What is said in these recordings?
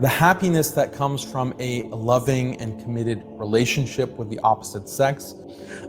The happiness that comes from a loving and committed relationship with the opposite sex.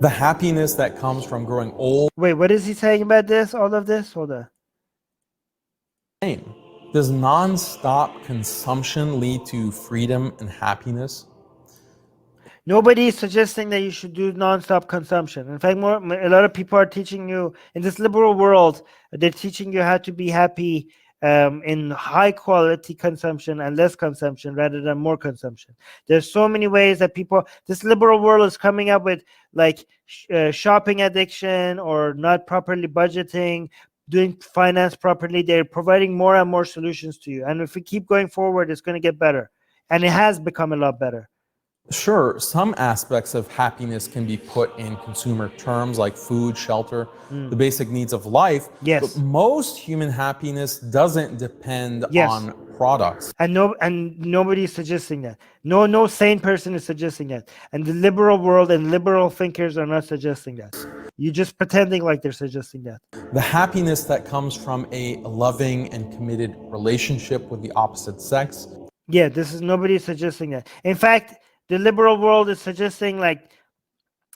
The happiness that comes from growing old. Wait, what is he saying about this? All of this? Hold on. Does non-stop consumption lead to freedom and happiness? Nobody is suggesting that you should do non-stop consumption. In fact, a lot of people are teaching you in this liberal world, they're teaching you how to be happy in high quality consumption and less consumption rather than more consumption. There's so many ways that this liberal world is coming up with, like shopping addiction or not properly budgeting, doing finance properly. They're providing more and more solutions to you. And if we keep going forward, it's going to get better. And it has become a lot better. Sure, some aspects of happiness can be put in consumer terms like food, shelter, the basic needs of life. Yes. But most human happiness doesn't depend on products. And nobody is suggesting that. No sane person is suggesting that. And the liberal world and liberal thinkers are not suggesting that. You're just pretending like they're suggesting that. The happiness that comes from a loving and committed relationship with the opposite sex. Yeah, nobody is suggesting that. In fact, the liberal world is suggesting, like,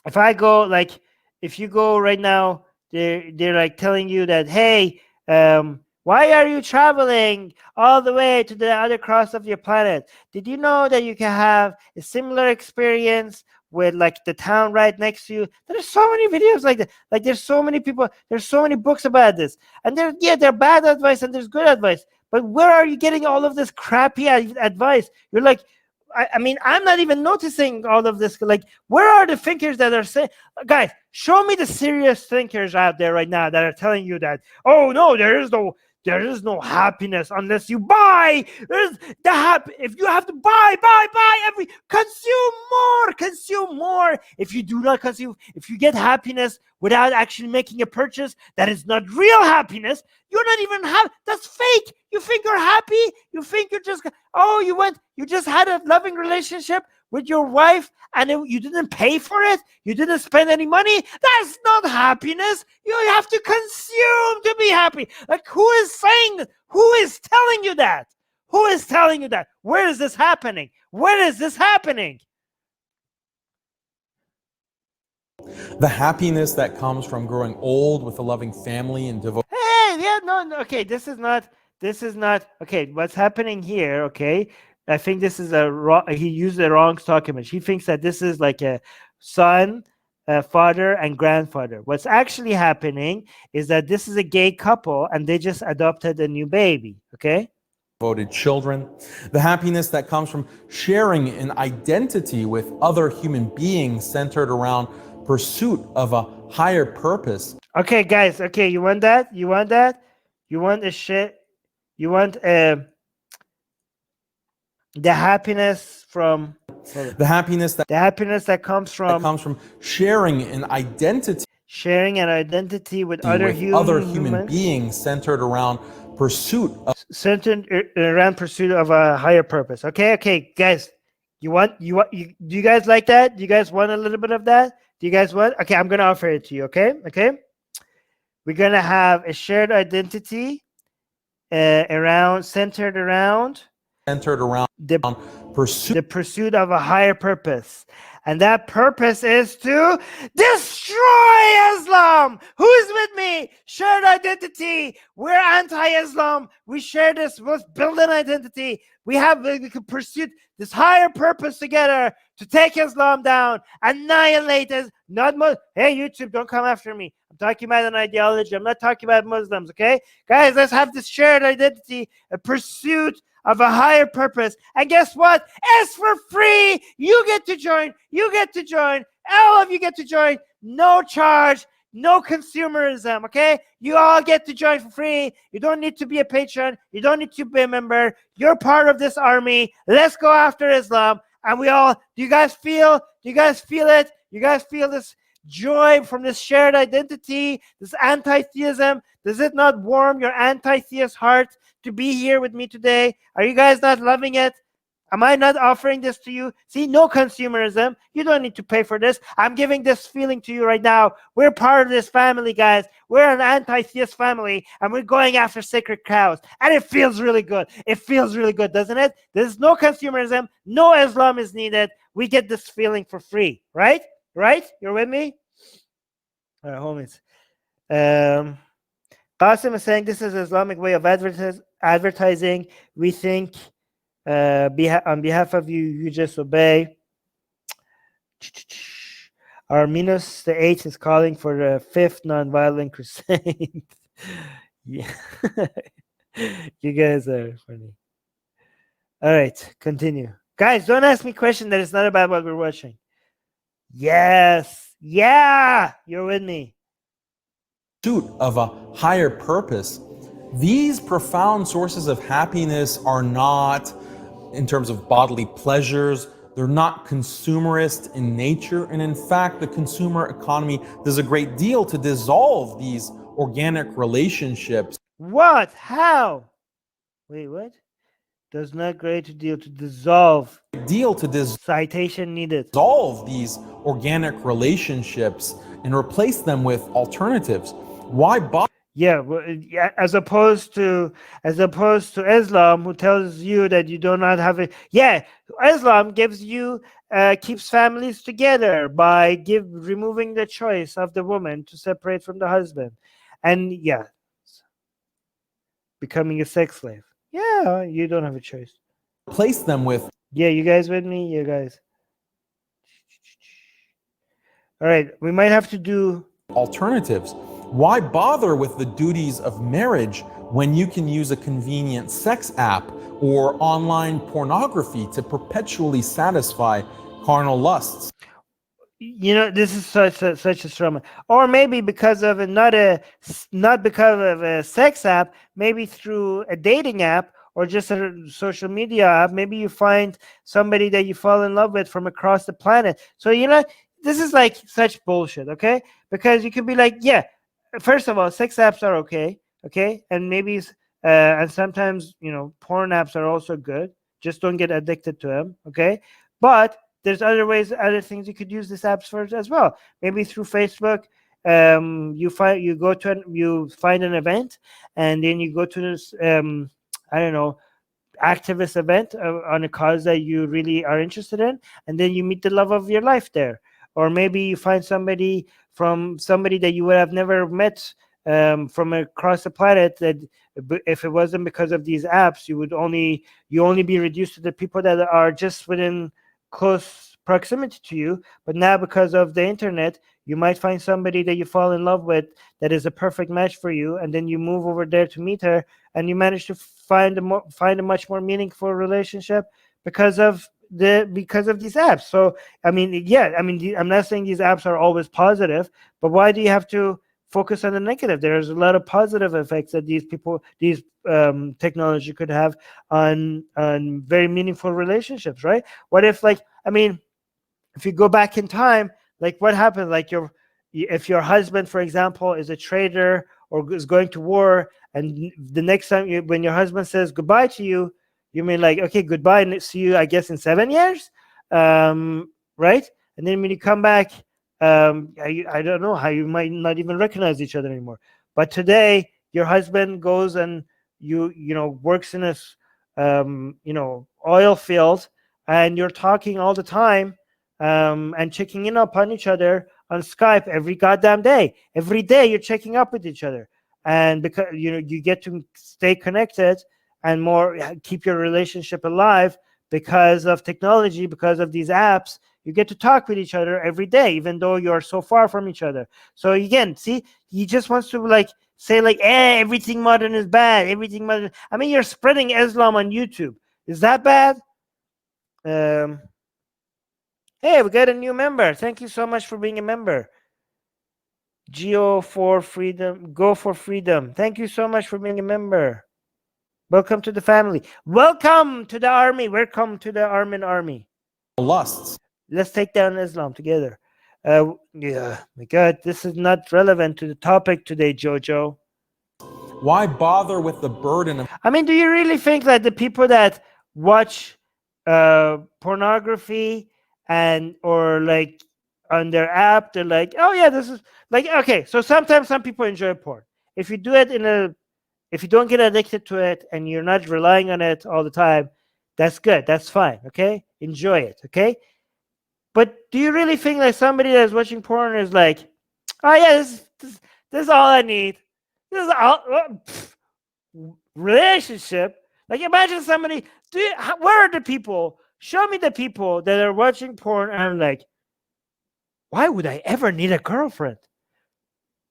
if you go right now, they're like telling you that, hey, why are you traveling all the way to the other cross of your planet? Did you know that you can have a similar experience with, like, the town right next to you? There's so many videos like that. Like, there's so many people, there's so many books about this. And they're bad advice and there's good advice. But where are you getting all of this crappy advice? You're like, I mean, I'm not even noticing all of this. Like, where are the thinkers that are saying, guys, show me the serious thinkers out there right now that are telling you that, oh no, there is no happiness unless you buy. If you have to buy, consume more. If you do not consume, if you get happiness without actually making a purchase, that is not real happiness. You're not even happy. That's fake. You think you're happy? You think you're just, you just had a loving relationship with your wife and you didn't pay for it? You didn't spend any money? That's not happiness. You have to consume to be happy. Like, who is saying that? Who is telling you that? Who is telling you that? Where is this happening? Where is this happening? The happiness that comes from growing old with a loving family and devotion. Hey, yeah, no, okay, this is not, okay, what's happening here, okay, I think this is he used the wrong stock image. He thinks that this is like a son, a father, and grandfather. What's actually happening is that this is a gay couple and they just adopted a new baby, okay? Devoted children. The happiness that comes from sharing an identity with other human beings centered around pursuit of a higher purpose. Okay, guys, okay, you want that? You want that? You want a shit? You want the happiness from the happiness that comes from sharing an identity with other human beings centered around pursuit of a higher purpose. Okay, guys, do you guys like that? Do you guys want a little bit of that? Do you guys want? Okay, I'm gonna offer it to you. Okay, we're gonna have a shared identity centered around the pursuit of a higher purpose. And that purpose is to destroy Islam. Who is with me? Shared identity. We're anti-Islam. We share this. Let's build an identity. We can pursue this higher purpose together to take Islam down, annihilate us. Hey, YouTube, don't come after me. I'm talking about an ideology. I'm not talking about Muslims, okay? Guys, let's have this shared identity, a pursuit of a higher purpose. And guess what? It's for free. You get to join. All of you get to join. No charge. No consumerism, okay? You all get to join for free. You don't need to be a patron. You don't need to be a member. You're part of this army. Let's go after Islam. And do you guys feel it? You guys feel this joy from this shared identity, this anti-theism? Does it not warm your anti-theist heart to be here with me today? Are you guys not loving it? Am I not offering this to you? See, no consumerism. You don't need to pay for this. I'm giving this feeling to you right now. We're part of this family, guys. We're an anti-theist family, and we're going after sacred cows. And it feels really good. It feels really good, doesn't it? There's no consumerism. No Islam is needed. We get this feeling for free, right? Right? You're with me? All right, homies. Qasim is saying this is Islamic way of advertising. We think on behalf of you, you just obey. Arminus the Eighth is calling for the fifth nonviolent crusade. Yeah, you guys are funny. All right, continue, guys. Don't ask me questions that is not about what we're watching. Yes, yeah, you're with me. Pursuit of a higher purpose. These profound sources of happiness are not, in terms of bodily pleasures, they're not consumerist in nature. And in fact, the consumer economy does a great deal to dissolve these organic relationships. What? How? Wait, what? Does not great deal to dissolve. Citation needed. Dissolve these organic relationships and replace them with alternatives. Why bother? Yeah, well, as opposed to Islam, who tells you that you do not have it. Yeah, Islam gives you keeps families together by removing the choice of the woman to separate from the husband, and yeah, becoming a sex slave. Yeah, you don't have a choice. Replace them with. Yeah, you guys with me? You guys. All right, we might have to do alternatives. Why bother with the duties of marriage when you can use a convenient sex app or online pornography to perpetually satisfy carnal lusts? You know, this is such a strong, or maybe because of not because of a sex app, maybe through a dating app or just a social media app. Maybe you find somebody that you fall in love with from across the planet. So you know, this is like such bullshit, okay? Because you could be like, yeah, first of all, sex apps are okay, and maybe and sometimes, you know, porn apps are also good. Just don't get addicted to them, okay? But there's other things you could use these apps for as well. Maybe through Facebook, you find an event, and then you go to this I don't know, activist event on a cause that you really are interested in, and then you meet the love of your life there. Or maybe you find somebody that you would have never met from across the planet, that if it wasn't because of these apps, you only be reduced to the people that are just within close proximity to you. But now, because of the internet, you might find somebody that you fall in love with that is a perfect match for you, and then you move over there to meet her, and you manage to find a much more meaningful relationship because of these apps. So I mean, yeah, I mean, I'm not saying these apps are always positive, but why do you have to focus on the negative? There's a lot of positive effects that these technology could have on very meaningful relationships, right? What if, like, I mean, if you go back in time, like what happened, like if your husband, for example, is a traitor or is going to war, and the next time when your husband says goodbye to you, you mean like, okay, goodbye and see you, I guess, in 7 years, right? And then when you come back, I don't know how you might not even recognize each other anymore. But today, your husband goes and you know works in this oil field, and you're talking all the time, and checking in upon each other on Skype every goddamn day. Every day you're checking up with each other, and because you get to stay connected and more keep your relationship alive because of technology, because of these apps. You get to talk with each other every day, even though you're so far from each other. So again, see, he just wants to like say like, everything modern is bad. Everything modern. I mean, you're spreading Islam on YouTube. Is that bad? Hey, we got a new member. Thank you so much for being a member. Go for freedom. Thank you so much for being a member. Welcome to the family. Welcome to the army. Welcome to the Armin army. Lusts. Let's take down Islam together. Yeah, my God, this is not relevant to the topic today, Jojo. Why bother with the burden of... I mean, do you really think that the people that watch pornography, and or like on their app, they're like, oh yeah, this is like, okay, so sometimes some people enjoy porn. If you do it if you don't get addicted to it and you're not relying on it all the time, that's good, that's fine, okay, enjoy it, okay. But do you really think like somebody that's watching porn is like, oh yeah, this is all I need, this is all relationship? Like, imagine somebody, where are the people, show me the people that are watching porn and I'm like, why would I ever need a girlfriend?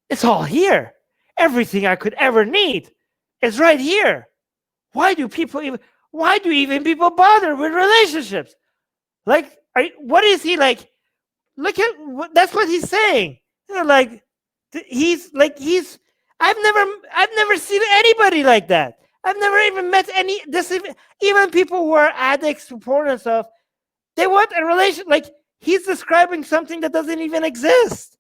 It's all here. Everything I could ever need is right here. Why do even people bother with relationships? Like, what is he like? Look at that's what he's saying. You know, like I've never seen anybody like that. I've never even met even people who are addicts to porn and stuff. They want a relation. Like, he's describing something that doesn't even exist.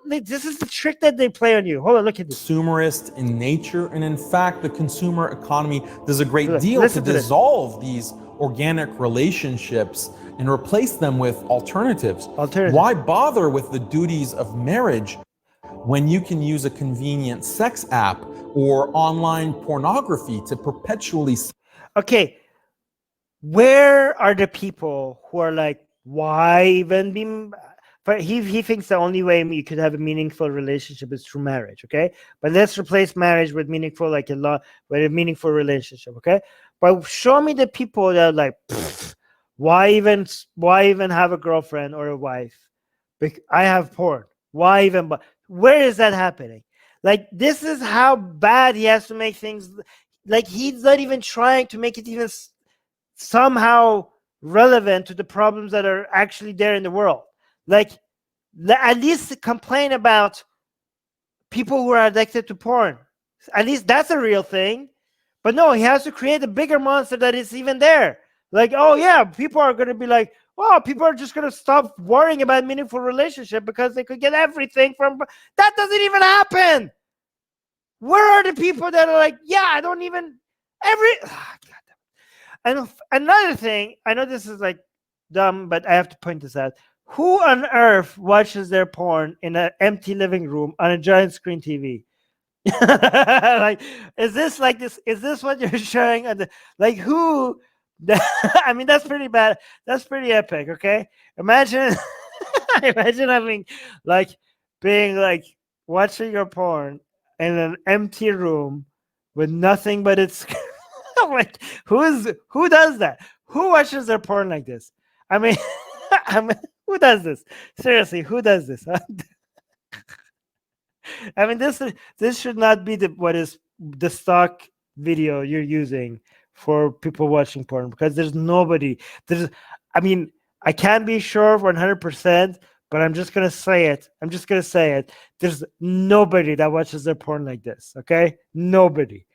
This is the trick that they play on you. Hold on, look at this. Consumerist in nature, and in fact, the consumer economy does a great deal to dissolve these organic relationships and replace them with alternatives. Why bother with the duties of marriage when you can use a convenient sex app or online pornography to perpetually... Okay, where are the people who are like, why even be... But he thinks the only way you could have a meaningful relationship is through marriage, okay? But let's replace marriage with meaningful, with a meaningful relationship, okay? But show me the people that are like, why even have a girlfriend or a wife? I have porn. Why even? Where is that happening? Like, this is how bad he has to make things. Like, he's not even trying to make it even somehow relevant to the problems that are actually there in the world. Like, at least complain about people who are addicted to porn. At least that's a real thing. But no, he has to create a bigger monster that is even there. Like, oh yeah, people are going to be like, wow, people are just going to stop worrying about meaningful relationship because they could get everything from... That doesn't even happen. Where are the people that are like, yeah, I don't even... And another thing, I know this is like dumb, but I have to point this out. Who on earth watches their porn in an empty living room on a giant screen TV? Like, is this what you're showing? Like, who? I mean, that's pretty bad. That's pretty epic. Okay, imagine, imagine having watching your porn in an empty room with nothing but its. Like, who does that? Who watches their porn like this? I mean, who does this? Seriously, who does this? I mean, this should not be the stock video you're using for people watching porn, because there's nobody. I mean, I can't be sure 100%, but I'm just gonna say it. There's nobody that watches their porn like this. Okay, nobody.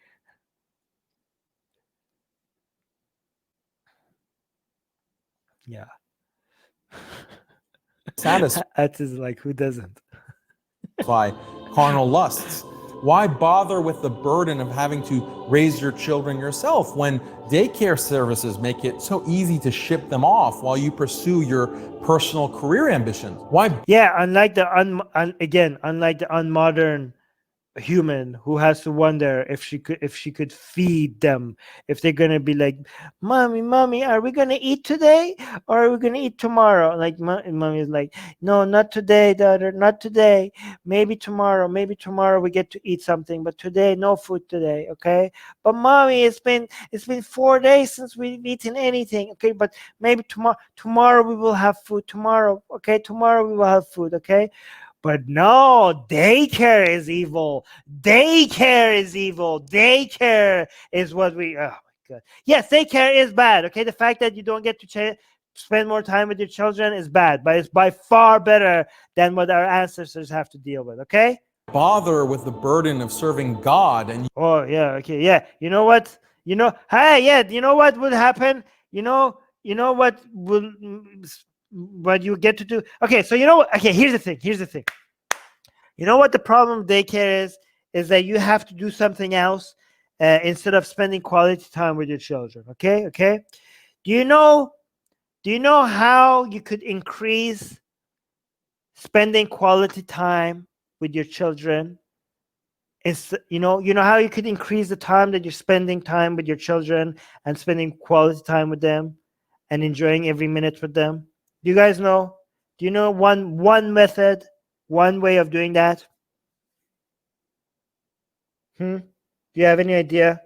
Yeah. That is like, who doesn't? By carnal lusts. Why bother with the burden of having to raise your children yourself when daycare services make it so easy to ship them off while you pursue your personal career ambitions? Why? Yeah, unlike the unmodern human who has to wonder if she could feed them, if they're gonna be like, mommy, are we gonna eat today or are we gonna eat tomorrow? Like, mommy is like, no, not today, daughter, not today, maybe tomorrow we get to eat something, but today no food today, okay? But mommy, it's been 4 days since we've eaten anything, okay? But maybe tomorrow we will have food, tomorrow, okay? Tomorrow we will have food, okay? But no, daycare is evil. Daycare is what we... Oh, my God. Yes, daycare is bad, okay? The fact that you don't get to spend more time with your children is bad, but it's by far better than what our ancestors have to deal with, okay? Bother with the burden of serving God and... Oh, yeah, okay, yeah. You know what? You know what would happen? You know what you get to do. Okay, so here's the thing. You know what the problem with daycare is that you have to do something else instead of spending quality time with your children. Okay. Do you know how you could increase spending quality time with your children? You know how you could increase the time that you're spending time with your children and spending quality time with them and enjoying every minute with them? Do you guys know? Do you know one method, one way of doing that? Do you have any idea?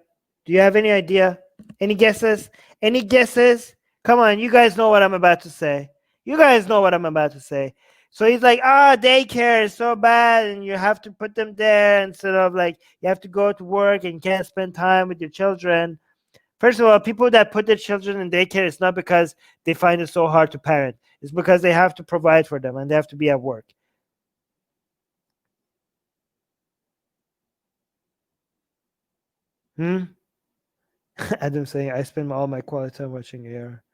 Do you have any idea? Any guesses? Any guesses? Come on, you guys know what I'm about to say. You guys know what I'm about to say. So he's like, daycare is so bad, and you have to put them there instead of like you have to go to work and can't spend time with your children. First of all, people that put their children in daycare, it's not because they find it so hard to parent. It's because they have to provide for them and they have to be at work. Adam saying, I spend all my quality time watching AR.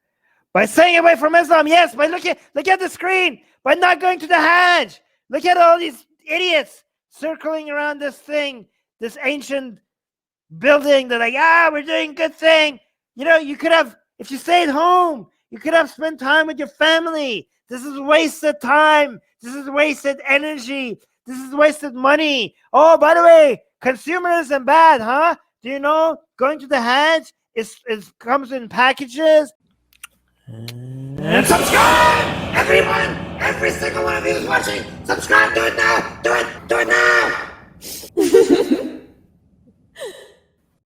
By staying away from Islam, yes. By look at the screen. By not going to the Hajj. Look at all these idiots circling around this thing, this ancient building. They're like, we're doing a good thing. You know, you could have, if you stayed home, you could have spent time with your family. This is wasted time. This is wasted energy. This is wasted money. Oh, by the way, consumerism bad, huh? Do you know going to the Hajj comes in packages? And subscribe, everyone, every single one of you is watching. Subscribe, do it now, do it now.